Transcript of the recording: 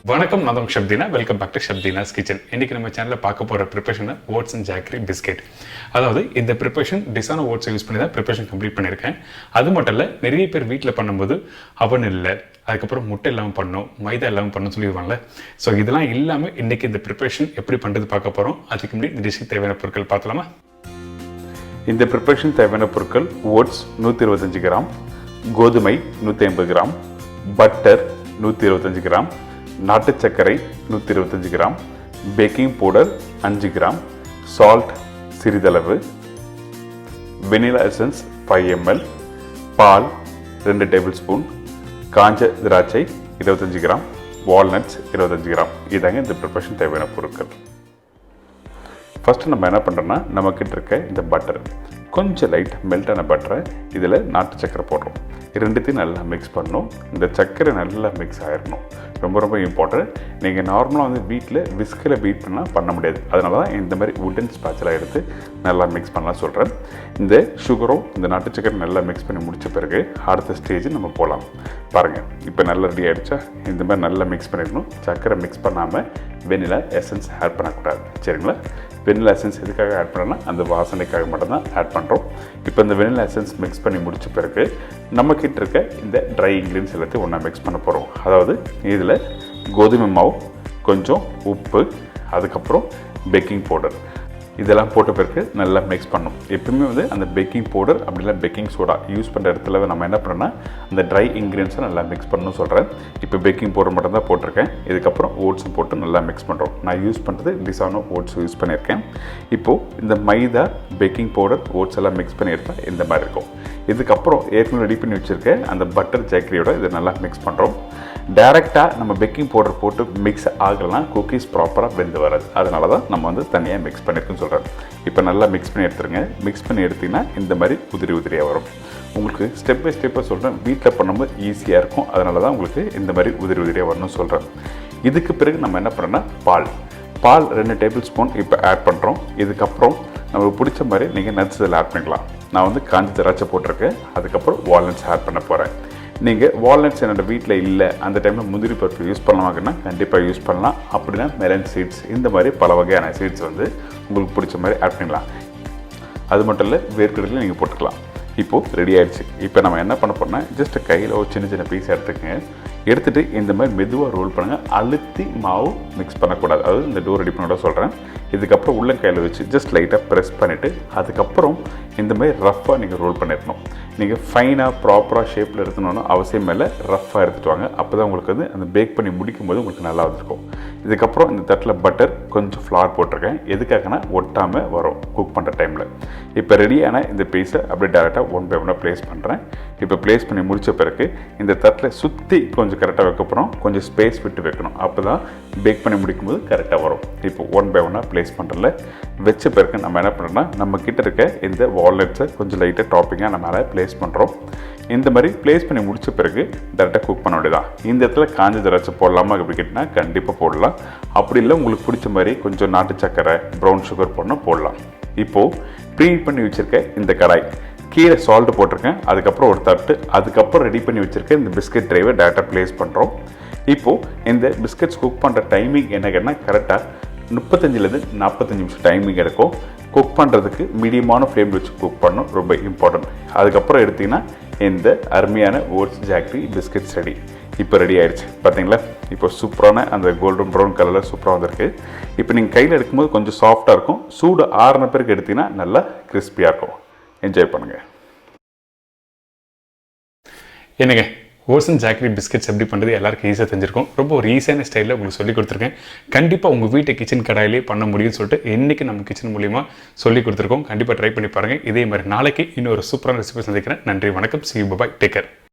வணக்கம், நான் தான் chef Deena. Welcome back to chef Deena's kitchen. இன்றைக்கி நம்ம சேனலில் பார்க்க போகிற preparation oats and jaggery biscuit. அதாவது இந்த ப்ரிப்பரேஷன் டிசான ஓட்ஸை யூஸ் பண்ணி தான் ப்ரிப்பரேஷன் கம்ப்ளீட் பண்ணியிருக்கேன். அது மட்டும் இல்லை, நிறைய பேர் வீட்டில் பண்ணும்போது அவன் இல்லை, அதுக்கப்புறம் முட்டை இல்லாமல் பண்ணணும், மைதா இல்லாமல் பண்ணணும் சொல்லிடுவாங்கள்ல. ஸோ இதெல்லாம் இல்லாமல் இன்றைக்கி இந்த ப்ரிப்பரேஷன் எப்படி பண்ணுறது பார்க்க போகிறோம். அதுக்கு முன்னாடி இந்த டிஷ்ஷுக்கு தேவையான பொருட்கள் பார்த்தலாமா? இந்த ப்ரிப்பரேஷன் தேவையான பொருட்கள்: ஓட்ஸ் 125 கிராம், கோதுமை 150 கிராம், பட்டர் 125 கிராம், நாட்டு சர்க்கரை 125 gram, baking powder 5 gram, salt சிறிதளவு, வெனிலா எசன்ஸ் 5 ml, பால் 2 டேபிள் ஸ்பூன், காஞ்ச திராட்சை 25 கிராம், வால்நட்ஸ் 25 கிராம். இதாங்க இந்த ப்ரிப்பரேஷன் தேவையான பொருட்கள். ஃபஸ்ட்டு நம்ம என்ன பண்ணுறோன்னா, நம்மக்கிட்ட இருக்க இந்த பட்டர் கொஞ்சம் லைட் மெல்ட்டான பட்டரை இதில் நாட்டு சர்க்கரை போடுறோம். ரெண்டுத்தையும் நல்லா மிக்ஸ் பண்ணணும். இந்த சர்க்கரை நல்லா மிக்ஸ் ஆகிடணும். ரொம்ப ரொம்ப இம்பார்ட்டன்ட். நீங்கள் நார்மலாக வீட்டில் விஸ்கில் பீட் பண்ணால் பண்ண முடியாது. அதனால தான் இந்த மாதிரி வுட்டன் ஸ்பேட்சலாக எடுத்து நல்லா மிக்ஸ் பண்ணலாம் சொல்கிறேன். இந்த சுகரும் இந்த நாட்டு சர்க்கரை நல்லா மிக்ஸ் பண்ணி முடித்த பிறகு அடுத்த ஸ்டேஜ் நம்ம போகலாம். பாருங்கள், இப்போ நல்லா ரெடி ஆகிடுச்சா? இந்த மாதிரி நல்லா மிக்ஸ் பண்ணிடணும். சர்க்கரை மிக்ஸ் பண்ணாமல் வெனிலா எசன்ஸ் ஆட் பண்ணக்கூடாது, சரிங்களா? வெனிலா எசன்ஸ் எதுக்காக ஆட் பண்ணலாம்? அந்த வாசனைக்காக மட்டும்தான் ஆட் பண்ணுறோம். இப்போ இந்த வெனிலா எசன்ஸ் மிக்ஸ் பண்ணி முடித்த பிறகு நம்மக்கிட்ட இருக்க இந்த ட்ரை இன்க்ரீடியன்ஸ் எல்லாத்தையும் ஒன்றா மிக்ஸ் பண்ண போகிறோம். அதாவது இதில் கோதுமை மாவு, கொஞ்சம் உப்பு, அதுக்கப்புறம் பேக்கிங் பவுடர், இதெல்லாம் போட்ட பிறகு நல்லா மிக்ஸ் பண்ணணும். எப்பவுமே அந்த பேக்கிங் பவுடர் அப்படின்னா பேக்கிங் சோடா யூஸ் பண்ணுற இடத்துல நம்ம என்ன பண்ணோன்னா அந்த ட்ரை இன்க்ரீடியன்ஸை நல்லா மிக்ஸ் பண்ணணும்னு சொல்கிறேன். இப்போ பேக்கிங் பவுடர் மட்டும் தான் போட்டிருக்கேன். இதுக்கப்புறம் ஓட்ஸும் போட்டு நல்லா மிக்ஸ் பண்ணுறோம். நான் யூஸ் பண்ணுறது டிசானோ ஓட்ஸ் யூஸ் பண்ணியிருக்கேன். இப்போது இந்த மைதா, பேக்கிங் பவுடர், ஓட்ஸ் எல்லாம் மிக்ஸ் பண்ணி எடுத்தால் இந்த மாதிரி இருக்கும். இதுக்கப்புறம் ஏற்கனவே ரெடி பண்ணி வச்சுருக்கேன் அந்த பட்டர் ஜாக்கரியோட இதை நல்லா மிக்ஸ் பண்ணுறோம். டைரெக்டாக நம்ம பேக்கிங் பவுடர் போட்டு மிக்ஸ் ஆகலாம், குக்கீஸ் ப்ராப்பராக வெந்து வராது. அதனால தான் நம்ம தனியாக மிக்ஸ் பண்ணியிருக்குன்னு சொல்கிறேன். இப்போ நல்லா மிக்ஸ் பண்ணி எடுத்துருங்க. மிக்ஸ் பண்ணி எடுத்திங்கன்னா இந்த மாதிரி உதிரி உதிரியாக வரும். உங்களுக்கு ஸ்டெப் பை ஸ்டெப்பாக சொல்கிறேன். வீட்டில் பண்ணும்போது ஈஸியாக இருக்கும். அதனால தான் உங்களுக்கு இந்த மாதிரி உதிரி உதிரியாக வரணும்னு சொல்கிறேன். இதுக்கு பிறகு நம்ம என்ன பண்ணுறோன்னா பால் 2 டேபிள் ஸ்பூன் இப்போ ஆட் பண்ணுறோம். இதுக்கப்புறம் நம்மளுக்கு பிடிச்ச மாதிரி நீங்கள் நட்ஸ் இதில் ஆட் பண்ணிக்கலாம். நான் காஞ்ச திராட்சை போட்டிருக்கேன். அதுக்கப்புறம் வால்நட்ஸ் ஆட் பண்ண போகிறேன். நீங்கள் வால்நட்ஸ் என்னோட வீட்டில் இல்லை, அந்த டைமில் முந்திரி பருப்பு யூஸ் பண்ணலாமாங்கன்னா கண்டிப்பாக யூஸ் பண்ணலாம். அப்படின்னா மெலன் சீட்ஸ், இந்த மாதிரி பல வகையான சீட்ஸ் உங்களுக்கு பிடிச்ச மாதிரி ஆட் பண்ணலாம். அது மட்டும் இல்லை, வேர்க்கடலையும் நீங்கள் போட்டுக்கலாம். இப்போது ரெடி ஆகிடுச்சு. இப்போ நம்ம என்ன பண்ண போகிறோம்னா, ஜஸ்ட் கையில் ஒரு சின்ன சின்ன பீஸ் எடுத்துக்கங்க. எடுத்துகிட்டு இந்த மாதிரி மெதுவாக ரோல் பண்ணுங்கள். அழுத்தி மாவு மிக்ஸ் பண்ணக்கூடாது. அதாவது இந்த டோ ரெடி பண்ணோட சொல்கிறேன். இதுக்கப்புறம் உள்ளங்கையில் வச்சு ஜஸ்ட் லைட்டாக ப்ரெஸ் பண்ணிவிட்டு அதுக்கப்புறம் இந்த மாதிரி ரஃப்பாக நீங்கள் ரோல் பண்ணிடணும். நீங்கள் ஃபைனாக ப்ராப்பராக ஷேப்பில் எடுத்துனோன்னா அவசியம் இல்லை, ரஃப்பாக எடுத்துகிட்டு வாங்க. அப்போ தான் உங்களுக்கு அந்த பேக் பண்ணி முடிக்கும் போது உங்களுக்கு நல்லா வந்துருக்கும். இதுக்கப்புறம் இந்த தட்டில் பட்டர், கொஞ்சம் ஃப்ளார் போட்டிருக்கேன். எதுக்காகனா ஒட்டாமல் வரும் குக் பண்ணுற டைமில். இப்போ ரெடியான இந்த பீஸை அப்படியே டேரெக்டாக ஒன் பை ஒன்னாக ப்ளேஸ் பண்ணுறேன். இப்போ ப்ளேஸ் பண்ணி முடித்த பிறகு இந்த தட்டில் சுற்றி கொஞ்சம் கரெக்டாக வைக்கப்புறம் கொஞ்சம் ஸ்பேஸ் விட்டு வைக்கணும். அப்போ தான் பேக் பண்ணி முடிக்கும்போது கரெக்டாக வரும். இப்போ ஒன் பை ஒன்னாக ப்ளேஸ் பண்ணுறல வச்ச பிறகு நம்ம என்ன பண்ணுறோன்னா, நம்ம கிட்ட இருக்க இந்த வால்நட்ஸை கொஞ்சம் லைட்டாக டாப்பிங்காக நம்ம மேலே ப்ளேஸ் பண்ணுறோம். இந்த மாதிரி ப்ளேஸ் பண்ணி முடித்த பிறகு டேரெக்டாக குக் பண்ண வேண்டியதான். இந்த இடத்துல காஞ்ச திராட்சை போடலாமா அப்படி கேட்டிங்கன்னா கண்டிப்பாக போடலாம். அப்படி இல்லை, உங்களுக்கு பிடிச்ச மாதிரி கொஞ்சம் நாட்டு சர்க்கரை, ப்ரௌன் சுகர் போடலாம். இப்போது ப்ரீஹீட் பண்ணி வச்சுருக்க இந்த கடாய், கீழே சால்ட் போட்டிருக்கேன். அதுக்கப்புறம் ஒரு தட்டு, அதுக்கப்புறம் ரெடி பண்ணி வச்சுருக்கேன் இந்த பிஸ்கட் ட்ரைவை டேரெக்டாக ப்ளேஸ் பண்ணுறோம். இப்போது இந்த பிஸ்கட்ஸ் குக் பண்ணுற டைமிங் என்ன கேட்டால் கரெக்டாக 35லேருந்து 45 நிமிஷம் டைமிங் எடுக்கும். குக் பண்ணுறதுக்கு மீடியமான ஃப்ளேம் வச்சு குக் பண்ணணும், ரொம்ப இம்பார்ட்டன்ட். அதுக்கப்புறம் எடுத்திங்கன்னா இந்த அருமையான ஓட்ஸ் ஜாக்கரி பிஸ்கட்ஸ் ரெடி. இப்போ ரெடி ஆகிடுச்சு பார்த்தீங்களா? இப்போ சூப்பரான அந்த கோல்டன் ப்ரௌன் கலரில் சூப்பராக வந்திருக்கு. இப்போ நீங்கள் கையில் எடுக்கும்போது கொஞ்சம் சாஃப்டாக இருக்கும். சூடு ஆறின பிறகு எடுத்திங்கன்னா நல்லா கிறிஸ்பியாக இருக்கும். என்ஜாய் பண்ணுங்கள். என்னங்க, ஓட்ஸ் அண்ட் ஜாக்கரி பிஸ்கெட்ஸ் எப்படி பண்ணுறது எல்லாருக்கும் ஈஸியாக தெரிஞ்சிருக்கும். ரொம்ப ஒரு ஈஸியான ஸ்டைலில் உங்களுக்கு சொல்லிக் கொடுத்துருக்கேன். கண்டிப்பாக உங்கள் வீட்டை கிச்சன் கடாயிலே பண்ண முடியும்னு சொல்லிட்டு இன்றைக்கி நம்ம கிச்சன் மூலிமா சொல்லி கொடுத்துருக்கோம். கண்டிப்பாக ட்ரை பண்ணி பாருங்கள். இதே மாதிரி நாளைக்கு இன்னொரு சூப்பரான ரெசிபி சந்திக்கிறேன். நன்றி, வணக்கம், see you, bye, take care.